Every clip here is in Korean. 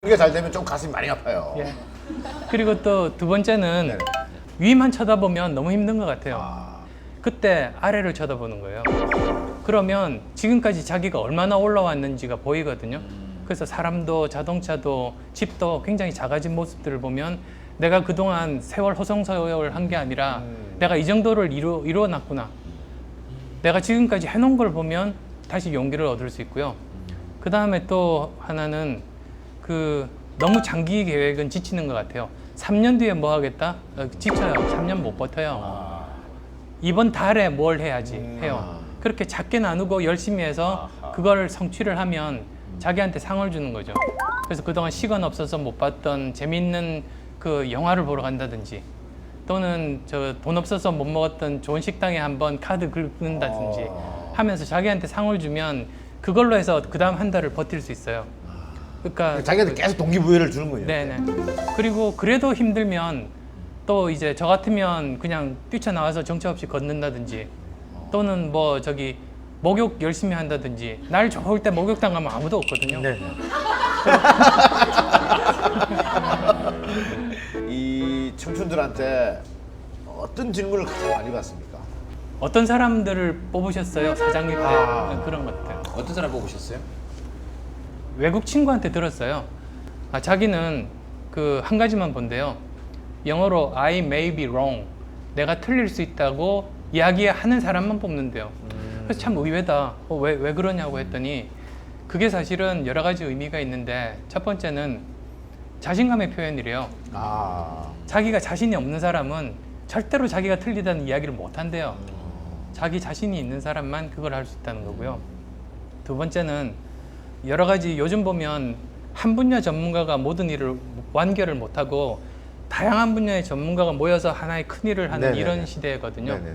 이게 잘 되면 좀 가슴이 많이 아파요. 예. 그리고 또 두 번째는 네네. 위만 쳐다보면 너무 힘든 것 같아요. 아, 그때 아래를 쳐다보는 거예요. 그러면 지금까지 자기가 얼마나 올라왔는지가 보이거든요. 그래서 사람도 자동차도 집도 굉장히 작아진 모습들을 보면 내가 그동안 세월 호송세월 한 게 아니라 내가 이 정도를 이루어놨구나. 내가 지금까지 해놓은 걸 보면 다시 용기를 얻을 수 있고요. 그 다음에 또 하나는 너무 장기 계획은 지치는 것 같아요. 3년 뒤에 뭐 하겠다? 지쳐요. 3년 못 버텨요. 이번 달에 뭘 해야지 해요. 그렇게 작게 나누고 열심히 해서 그걸 성취를 하면 자기한테 상을 주는 거죠. 그래서 그동안 시간 없어서 못 봤던 재밌는 그 영화를 보러 간다든지 또는 돈 없어서 못 먹었던 좋은 식당에 한번 카드 긁는다든지 하면서 자기한테 상을 주면 그걸로 해서 그 다음 한 달을 버틸 수 있어요. 그러니까 자기한테 계속 동기부여를 주는 거예요. 네네. 그리고 그래도 힘들면 또 이제 저 같으면 그냥 뛰쳐나와서 정처 없이 걷는다든지 또는 뭐 저기 목욕 열심히 한다든지 날 좋을 때 목욕탕 가면 아무도 없거든요. 네. 이 청춘들한테 어떤 질문을 가장 많이 받습니까? 어떤 사람들을 뽑으셨어요? 사장님 때 아. 그런 것들. 어떤 사람 뽑으셨어요? 외국 친구한테 들었어요. 자기는 그 한 가지만 본대요. 영어로 I may be wrong. 내가 틀릴 수 있다고 이야기하는 사람만 뽑는데요. 그래서 참 의외다. 왜 그러냐고 했더니 그게 사실은 여러 가지 의미가 있는데 첫 번째는 자신감의 표현이래요. 아, 자기가 자신이 없는 사람은 절대로 자기가 틀리다는 이야기를 못 한대요. 자기 자신이 있는 사람만 그걸 할 수 있다는 거고요. 두 번째는 여러 가지 요즘 보면 한 분야 전문가가 모든 일을 완결을 못하고 다양한 분야의 전문가가 모여서 하나의 큰 일을 하는 네네네. 이런 시대거든요. 네네.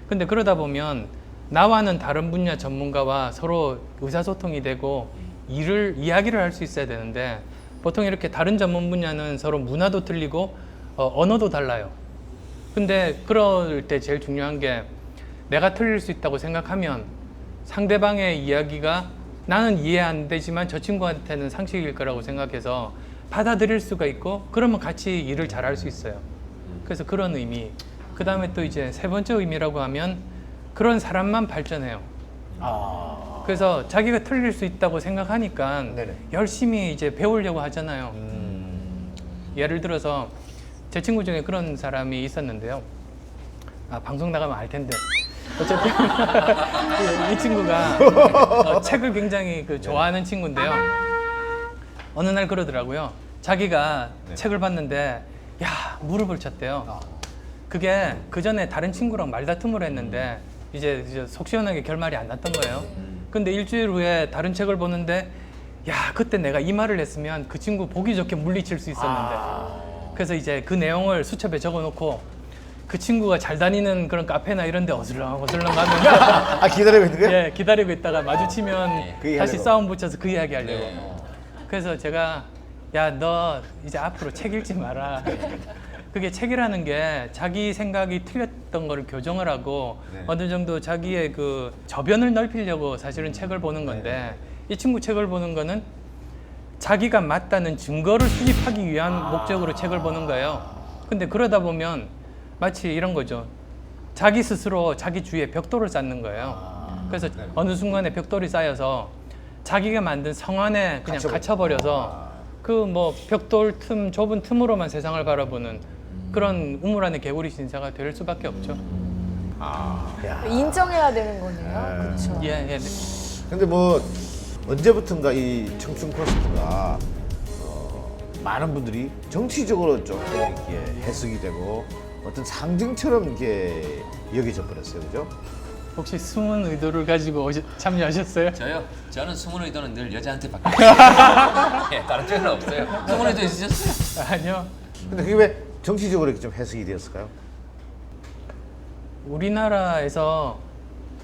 근데 그러다 보면 나와는 다른 분야 전문가와 서로 의사소통이 되고 이야기를 할 수 있어야 되는데 보통 이렇게 다른 전문 분야는 서로 문화도 틀리고 언어도 달라요. 근데 그럴 때 제일 중요한 게 내가 틀릴 수 있다고 생각하면 상대방의 이야기가 나는 이해 안 되지만 저 친구한테는 상식일 거라고 생각해서 받아들일 수가 있고 그러면 같이 일을 잘 할 수 있어요. 그래서 그런 의미. 그 다음에 또 이제 세 번째 의미라고 하면 그런 사람만 발전해요. 아, 그래서 자기가 틀릴 수 있다고 생각하니까 네네. 열심히 이제 배우려고 하잖아요. 예를 들어서 제 친구 중에 그런 사람이 있었는데요. 방송 나가면 알 텐데. 어쨌든 이 친구가 책을 굉장히 좋아하는 친구인데요. 어느 날 그러더라고요. 자기가 책을 봤는데 무릎을 쳤대요. 그게 그 전에 다른 친구랑 말다툼을 했는데 이제 속 시원하게 결말이 안 났던 거예요. 근데 일주일 후에 다른 책을 보는데 그때 내가 이 말을 했으면 그 친구 보기 좋게 물리칠 수 있었는데 그래서 이제 그 내용을 수첩에 적어놓고 그 친구가 잘 다니는 그런 카페나 이런 데 어슬렁 가면 아 기다리고 있는 거예요? 예, 기다리고 있다가 마주치면 그 이야기 다시 하려고. 싸움 붙여서 그 이야기 하려고. 네. 그래서 제가 너 이제 앞으로 책 읽지 마라. 그게 책이라는 게 자기 생각이 틀렸던 거를 교정을 하고 어느 정도 자기의 그 저변을 넓히려고 사실은 책을 보는 건데 이 친구 책을 보는 거는 자기가 맞다는 증거를 수집하기 위한 목적으로 책을 보는 거예요. 근데 그러다 보면 마치 이런 거죠. 자기 스스로 자기 주위에 벽돌을 쌓는 거예요. 그래서 어느 순간에 벽돌이 쌓여서 자기가 만든 성 안에 그냥 갇혀버려서 그 뭐 벽돌 틈 좁은 틈으로만 세상을 바라보는 그런 우물 안의 개구리 신사가 될 수밖에 없죠. 야. 인정해야 되는 거네요. 그렇죠. 예. 근데 뭐 언제부턴가 이 청춘 콘서트가 많은 분들이 정치적으로 좀 이렇게 해석이 되고 어떤 상징처럼 이렇게 여겨져 버렸어요, 그죠? 혹시 숨은 의도를 가지고 참여하셨어요? 저요? 저는 숨은 의도는 늘 여자한테 받고 예, 다른 쪽은 없어요. 숨은 의도 있으셨어요? 아니요. 근데 그게 왜 정치적으로 이렇게 좀 해석이 되었을까요? 우리나라에서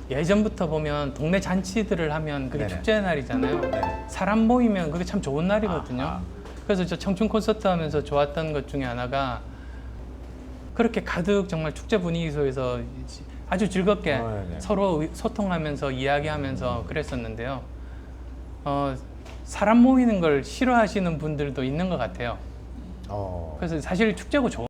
예전부터 보면 동네 잔치들을 하면 그게 네네. 축제의 날이잖아요. 사람 모이면 그게 참 좋은 날이거든요. 그래서 저 청춘 콘서트 하면서 좋았던 것 중에 하나가 그렇게 가득 정말 축제 분위기 속에서 아주 즐겁게 네네. 서로 소통하면서 이야기하면서 그랬었는데요. 사람 모이는 걸 싫어하시는 분들도 있는 것 같아요. 어. 그래서 사실 축제고 좋은